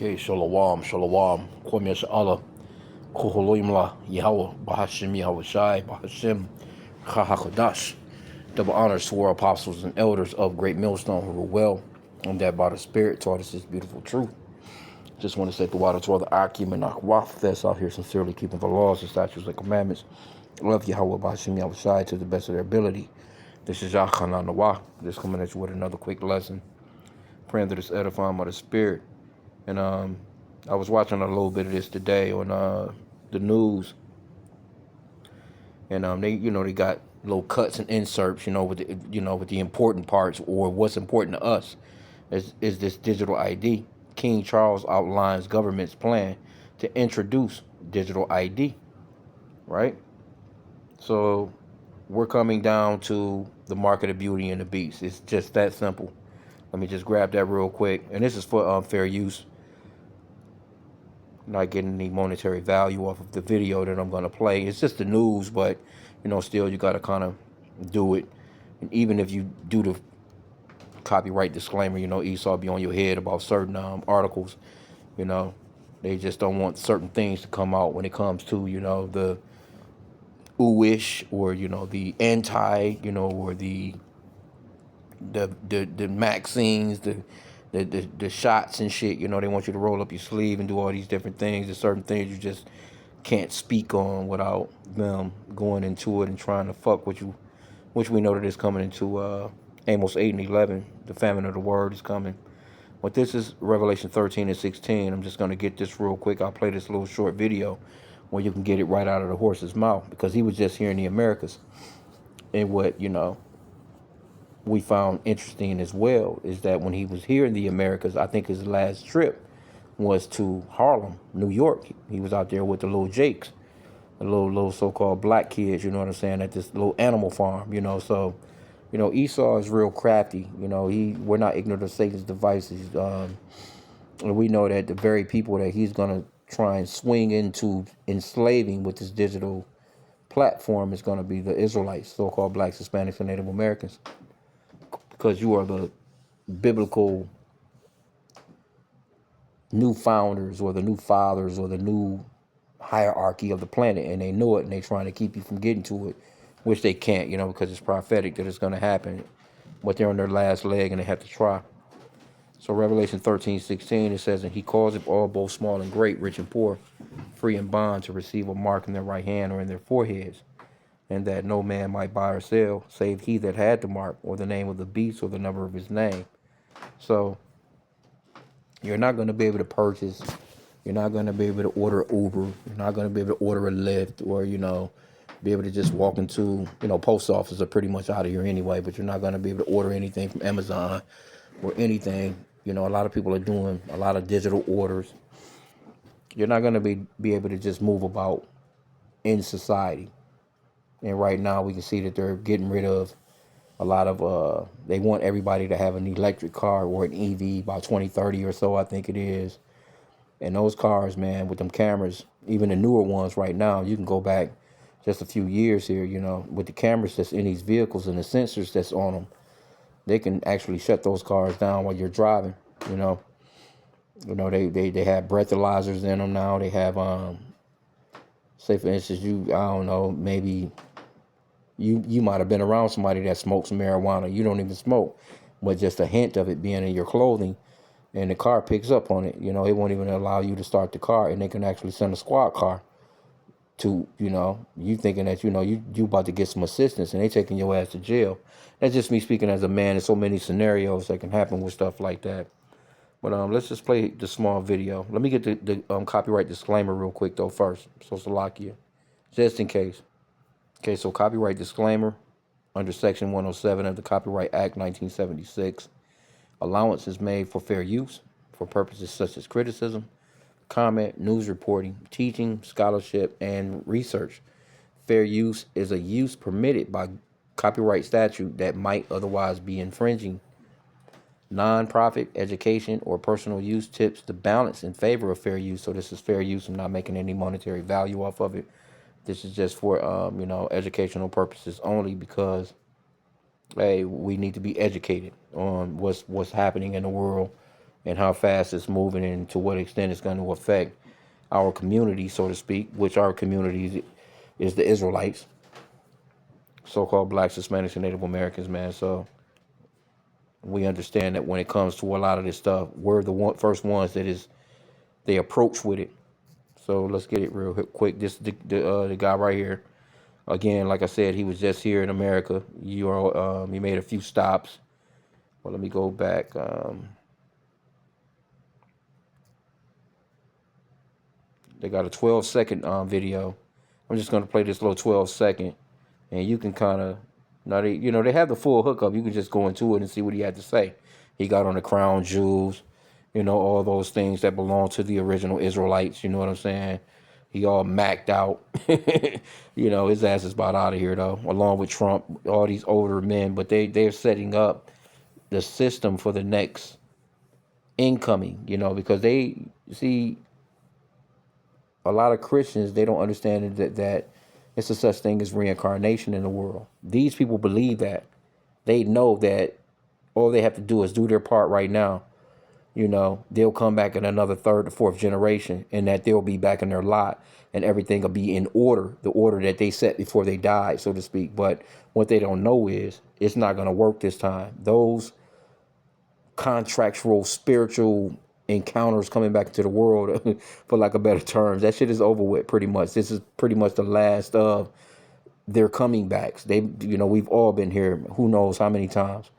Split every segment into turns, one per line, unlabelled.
Okay, Shalom, Shalom, Kwame Allah, Kuholoimla, Yahweh, Bahashim, Yahweh Shai, Bahashim, Chahakadash. Double honors to our apostles and elders of Great Millstone who were well, and that by the Spirit taught us this beautiful truth. Just want to say the water to all the Akim and Akwaf that's out here sincerely keeping the laws, the statutes, and commandments. Love Yahweh, Bahashim, Yahweh Shai to the best of their ability. This is Yahchanan Nawah, just coming at you with another quick lesson. Praying that it's edifying by the Spirit. And I was watching a little bit of this today on the news, and they got little cuts and inserts, with the important parts or what's important to us is this digital ID. King Charles outlines government's plan to introduce digital ID, right? So we're coming down to the mark of the beauty and the beast. It's just that simple. Let me just grab that real quick, and this is for fair use. Not getting any monetary value off of the video that I'm going to play. It's just the news, but still you got to kind of do it. And even if you do the copyright disclaimer, Esau be on your head about certain articles. They just don't want certain things to come out when it comes to the ooish or the anti, or the Maxines, the shots and shit. They want you to roll up your sleeve and do all these different things. There's certain things you just can't speak on without them going into it and trying to fuck with you, which we know that is coming into Amos 8 and 11. The famine of the word is coming. But this is Revelation 13 and 16. I'm just going to get this real quick. I'll play this little short video where you can get it right out of the horse's mouth, because he was just here in the Americas. And what, we found interesting as well is that when he was here in the Americas, I think his last trip was to Harlem, New York. He was out there with the little Jakes, the little so-called black kids, you know what I'm saying, at this little animal farm, So, Esau is real crafty. We're not ignorant of Satan's devices. And we know that the very people that he's going to try and swing into enslaving with this digital platform is going to be the Israelites, so-called blacks, Hispanics, and Native Americans. Because you are the biblical new founders or the new fathers or the new hierarchy of the planet, and they know it, and they're trying to keep you from getting to it, which they can't, because it's prophetic that it's going to happen, but they're on their last leg and they have to try. So Revelation 13:16, it says, and he calls it all, both small and great, rich and poor, free and bond, to receive a mark in their right hand or in their foreheads, and that no man might buy or sell, save he that had the mark, or the name of the beast, or the number of his name. So you're not going to be able to purchase. You're not going to be able to order Uber. You're not going to be able to order a Lyft, or, be able to just walk into, post offices are pretty much out of here anyway, but you're not going to be able to order anything from Amazon or anything. A lot of people are doing a lot of digital orders. You're not going to be able to just move about in society. And right now we can see that they're getting rid of a lot of, they want everybody to have an electric car or an EV by 2030 or so, I think it is. And those cars, man, with them cameras, even the newer ones right now, you can go back just a few years here, with the cameras that's in these vehicles and the sensors that's on them, they can actually shut those cars down while you're driving, they have breathalyzers in them now. They have, say for instance, I don't know, maybe you might have been around somebody that smokes marijuana. You don't even smoke, but just a hint of it being in your clothing, and the car picks up on it. It won't even allow you to start the car, and they can actually send a squad car to, you thinking that, you about to get some assistance, and they taking your ass to jail. That's just me speaking as a man. There's so many scenarios that can happen with stuff like that. But let's just play the small video. Let me get the copyright disclaimer real quick, though, first. So it's a lock you, just in case. Okay, so copyright disclaimer. Under Section 107 of the Copyright Act 1976, allowance is made for fair use for purposes such as criticism, comment, news reporting, teaching, scholarship, and research. Fair use is a use permitted by copyright statute that might otherwise be infringing. Non-profit, education, or personal use tips the balance in favor of fair use. So this is fair use. I'm not making any monetary value off of it. This is just for, educational purposes only, because, hey, we need to be educated on what's happening in the world and how fast it's moving and to what extent it's going to affect our community, so to speak, which our community is the Israelites, so-called blacks, Hispanics, and Native Americans, man. So we understand that when it comes to a lot of this stuff, we're the first ones that is they approach with it. So let's get it real quick. This the guy right here. Again, like I said, he was just here in America. He made a few stops. Well, let me go back. They got a 12-second video. I'm just gonna play this little 12-second, and you can kind of now they have the full hookup. You can just go into it and see what he had to say. He got on the crown jewels, all those things that belong to the original Israelites. You know what I'm saying? He all macked out. His ass is about out of here though, along with Trump, all these older men. But they're setting up the system for the next incoming. Because they see a lot of Christians, they don't understand that it's a such thing as reincarnation in the world. These people believe that. They know that all they have to do is do their part right now. They'll come back in another third or fourth generation, and that they'll be back in their lot, and everything will be in order, the order that they set before they died, so to speak. But what they don't know is it's not going to work this time. Those contractual spiritual encounters coming back into the world, for lack of better terms, that shit is over with pretty much. This is pretty much the last of their coming backs. We've all been here who knows how many times.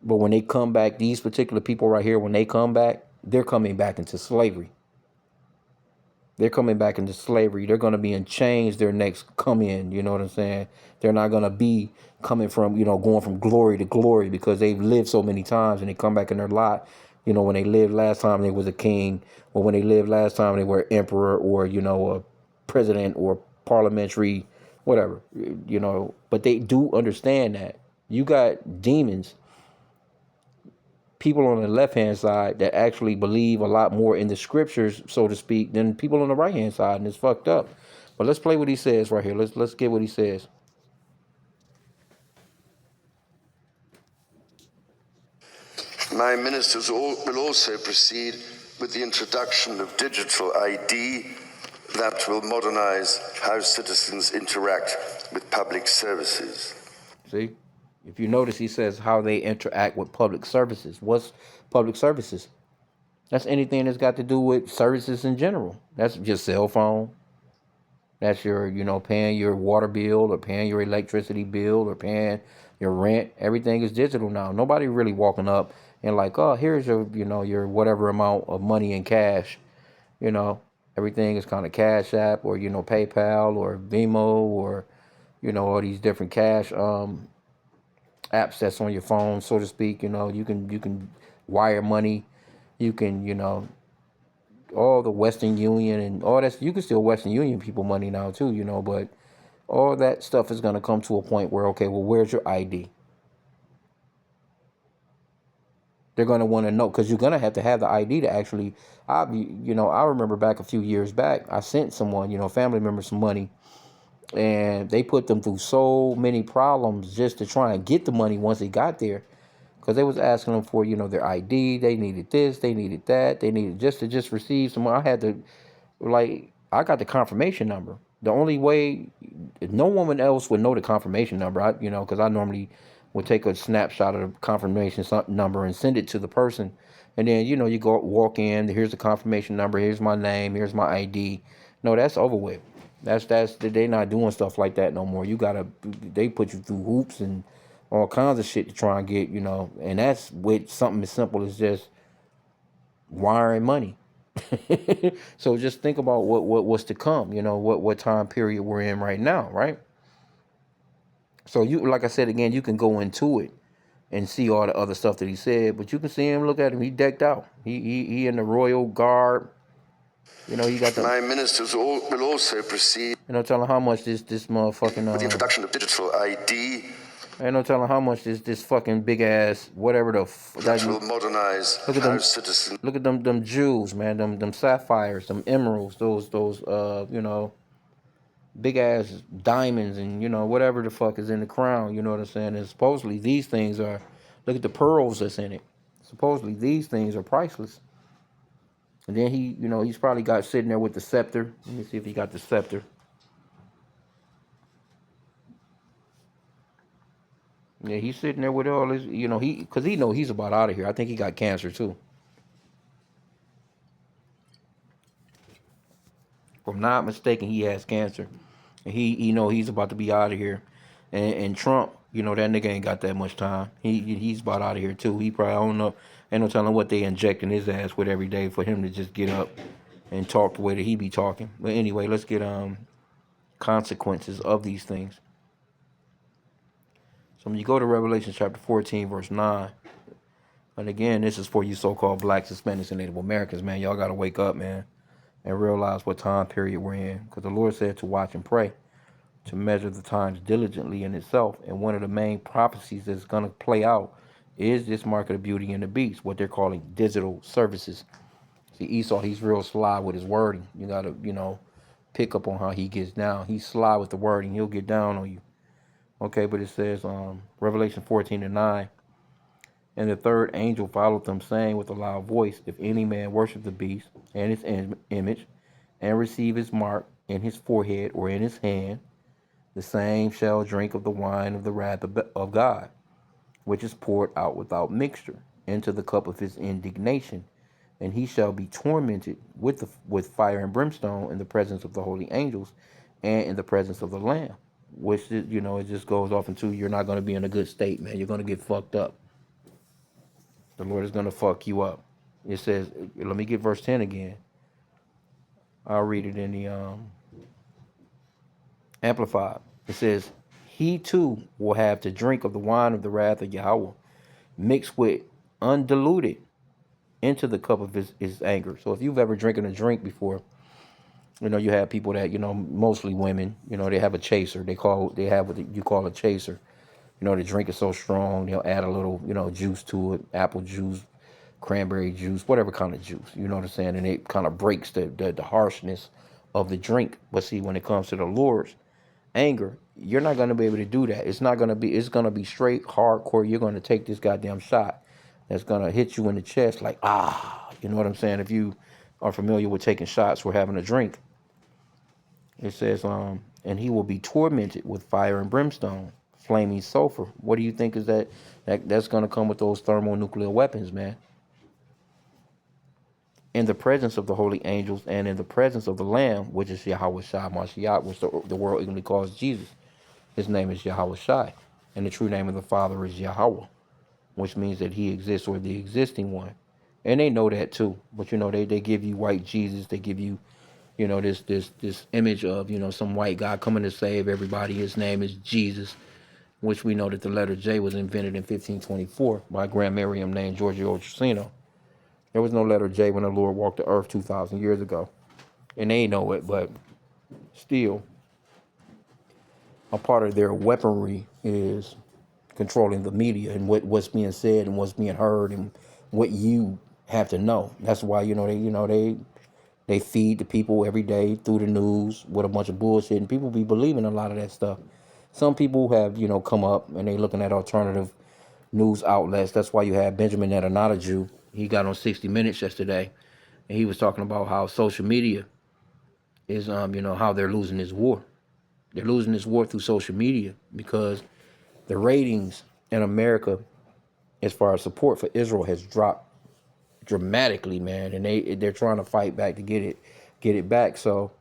But when they come back, these particular people right here, when they come back, they're coming back into slavery. They're coming back into slavery. They're going to be in chains their next come in. You know what I'm saying? They're not going to be coming from, going from glory to glory, because they've lived so many times and they come back in their lot. When they lived last time, they was a king, or when they lived last time, they were emperor, or, a president, or parliamentary, whatever, but they do understand that you got demons, people on the left-hand side that actually believe a lot more in the scriptures, so to speak, than people on the right-hand side, and it's fucked up. But let's play what he says right here. Let's get what he says.
My ministers will also proceed with the introduction of digital ID that will modernize how citizens interact with public services.
See? If you notice, he says how they interact with public services. What's public services? That's anything that's got to do with services in general. That's your cell phone. That's your, paying your water bill, or paying your electricity bill, or paying your rent. Everything is digital now. Nobody really walking up and like, oh, here's your, your whatever amount of money in cash. You know, Everything is kind of Cash App, or, PayPal, or Venmo, or, all these different cash apps that's on your phone, so to speak. You can wire money. You can, all the Western Union and all that. You can still Western Union people money now too, but all that stuff is going to come to a point where, okay, well, where's your ID? They're going to want to know, because you're going to have the ID to actually, I remember back a few years back, I sent someone, family member, some money, and they put them through so many problems just to try and get the money once they got there, because they was asking them for, their ID. They needed this, they needed that, they needed just to receive some. I had to, like, I got the confirmation number. The only way, no woman else would know the confirmation number. Because I normally would take a snapshot of the confirmation number and send it to the person, and then you go walk in. Here's the confirmation number. Here's my name. Here's my ID. No, that's over with. That's they not doing stuff like that no more. They put you through hoops and all kinds of shit to try and get, and that's with something as simple as just wiring money. So just think about what's to come, what time period we're in right now, right? So like I said again, you can go into it and see all the other stuff that he said, but you can see him, look at him, he decked out. He in the royal garb. He got the.
My ministers will also proceed.
Telling how much this motherfucking
with the introduction of digital ID.
Ain't no telling how much this fucking big ass whatever
that will modernize how citizens.
Look at them jewels, man. Them sapphires, them emeralds, those big ass diamonds, and whatever the fuck is in the crown. You know what I'm saying? And supposedly these things are. Look at the pearls that's in it. Supposedly these things are priceless. And then he, he's probably got sitting there with the scepter. Let me see if he got the scepter. Yeah, he's sitting there with all this, because he know he's about out of here. I think he got cancer too. If I'm not mistaken, he has cancer. And he know he's about to be out of here. And Trump, that nigga ain't got that much time. He's about out of here too. He probably, I don't know, ain't no telling what they injecting his ass with every day for him to just get up and talk the way that he be talking. But anyway, let's get consequences of these things. So when you go to Revelation chapter 14, verse 9, and again, this is for you so-called blacks, Hispanics, and Native Americans, man. Y'all got to wake up, man, and realize what time period we're in. Because the Lord said to watch and pray, to measure the times diligently in itself. And one of the main prophecies that's going to play out is this market of beauty and the beast, what they're calling digital services. See, Esau, he's real sly with his wording. You got to, pick up on how he gets down. He's sly with the wording. He'll get down on you. Okay, but it says, Revelation 14:9, and the third angel followed them, saying with a loud voice, if any man worship the beast and his image, and receive his mark in his forehead or in his hand, the same shall drink of the wine of the wrath of God, which is poured out without mixture into the cup of his indignation, and he shall be tormented with fire and brimstone in the presence of the holy angels and in the presence of the Lamb. Which is, it just goes off into you're not going to be in a good state, man. You're going to get fucked up. The Lord is going to fuck you up. It says, let me get verse 10 again. I'll read it in the Amplified. It says, he too will have to drink of the wine of the wrath of Yahweh, mixed with undiluted into the cup of his anger. So if you've ever drinking a drink before, you have people that, mostly women, they have a chaser. They have what you call a chaser. The drink is so strong, they'll add a little, juice to it, apple juice, cranberry juice, whatever kind of juice, you know what I'm saying? And it kind of breaks the harshness of the drink. But see, when it comes to the Lord's anger, you're not going to be able to do that. It's going to be straight hardcore. You're going to take this goddamn shot that's going to hit you in the chest like, you know what I'm saying? If you are familiar with taking shots or having a drink, it says, and he will be tormented with fire and brimstone, flaming sulfur. What do you think is that's going to come with those thermonuclear weapons, man? In the presence of the holy angels and in the presence of the Lamb, which is Yahweh Shai Mashiach, which the world ignorantly calls Jesus. His name is Yahweh Shai, and the true name of the Father is Yahweh, which means that he exists or the existing one. And they know that too. But they give you white Jesus, they give you, this image of, some white guy coming to save everybody. His name is Jesus, which we know that the letter J was invented in 1524 by a Grand Miriam named Giorgio Trissino. There was no letter J when the Lord walked the earth 2,000 years ago. And they know it, but still, a part of their weaponry is controlling the media and what's being said and what's being heard and what you have to know. That's why, they feed the people every day through the news with a bunch of bullshit, and people be believing a lot of that stuff. Some people have, come up and they looking at alternative news outlets. That's why you have Benjamin Netanyahu. He got on 60 Minutes yesterday, and he was talking about how social media is, how they're losing this war. They're losing this war through social media because the ratings in America, as far as support for Israel, has dropped dramatically, man, and they're trying to fight back to get it back. So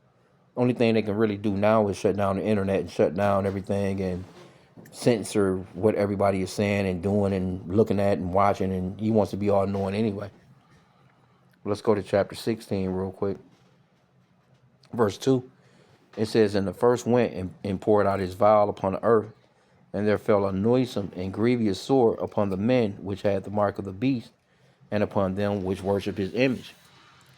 only thing they can really do now is shut down the internet and shut down everything and censor what everybody is saying and doing and looking at and watching, and he wants to be all knowing anyway. Let's go to chapter 16 real quick. Verse 2. It says, and the first went and poured out his vial upon the earth, and there fell a noisome and grievous sore upon the men which had the mark of the beast, and upon them which worship his image.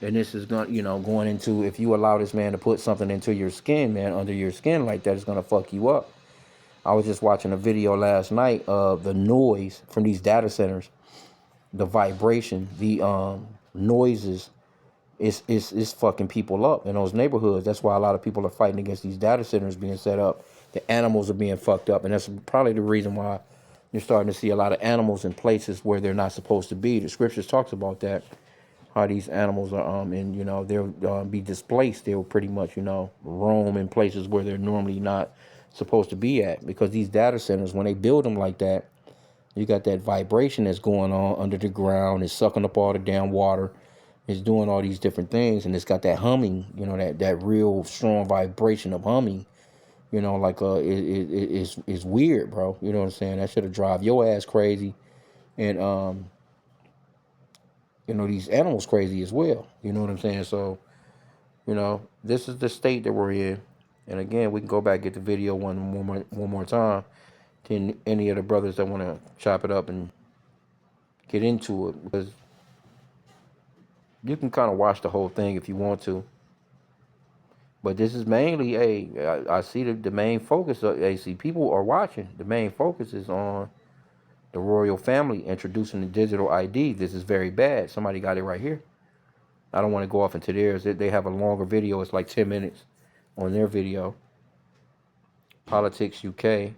And this is going into, if you allow this man to put something into your skin, man, under your skin like that, it's gonna fuck you up. I was just watching a video last night of the noise from these data centers, the vibration, the noises. It's fucking people up in those neighborhoods. That's why a lot of people are fighting against these data centers being set up. The animals are being fucked up, and that's probably the reason why You're starting to see a lot of animals in places where they're not supposed to be. The scriptures talks about that, how these animals are and they'll be displaced. They'll pretty much roam in places where they're normally not supposed to be at, because these data centers, when they build them like that, you got that vibration that's going on under the ground. It's sucking up all the damn water. It's doing all these different things, and it's got that humming, that real strong vibration of humming. Like it's weird, bro. You know what I'm saying? That should have drive your ass crazy, and these animals crazy as well. You know what I'm saying? So, this is the state that we're in. And again, we can go back and get the video one more time. To any of the brothers that want to chop it up and get into it, because you can kind of watch the whole thing if you want to. But this is mainly I see the main focus of AC. People are watching. The main focus is on the royal family introducing the digital ID. This is very bad. Somebody got it right here. I don't want to go off into theirs. They have a longer video. It's like 10 minutes on their video. Politics UK.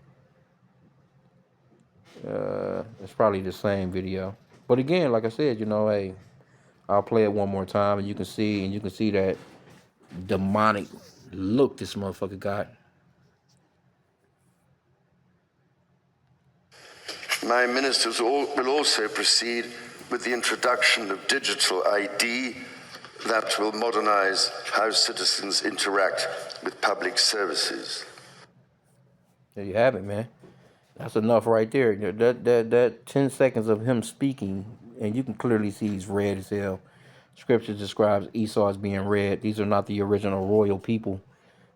It's probably the same video. But again, like I said, hey, I'll play it one more time, and you can see that demonic look this motherfucker got.
My ministers will also proceed with the introduction of digital ID that will modernize how citizens interact with public services.
There you have it, man. That's enough right there. That 10 seconds of him speaking, and you can clearly see he's red as hell. Scripture describes Esau as being red. These are not the original royal people.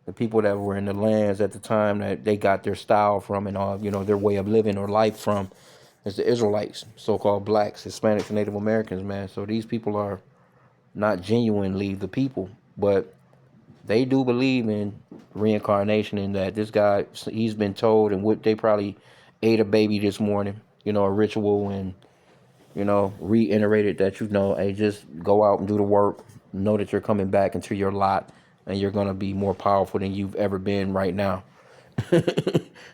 The people that were in the lands at the time that they got their style from and all, their way of living or life from, is the Israelites, so-called blacks, Hispanics, and Native Americans, man. So these people are not genuinely the people, but they do believe in reincarnation, and that this guy, he's been told, and what they probably ate a baby this morning, a ritual, and reiterated that hey, just go out and do the work, know that you're coming back into your lot, and you're gonna be more powerful than you've ever been right now.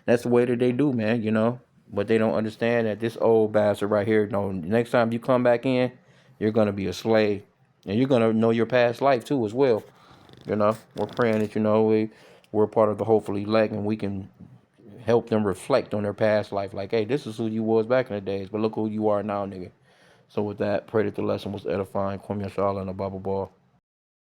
That's the way that they do, man. But they don't understand that this old bastard right here, next time you come back in, you're gonna be a slave, and you're gonna know your past life too as well. We're praying that we're part of the hopeful elect, and we can help them reflect on their past life. Like, hey, this is who you was back in the days, but look who you are now, nigga. So with that, pray that the lesson was edifying. Kwame Yashala and a Bible Ball.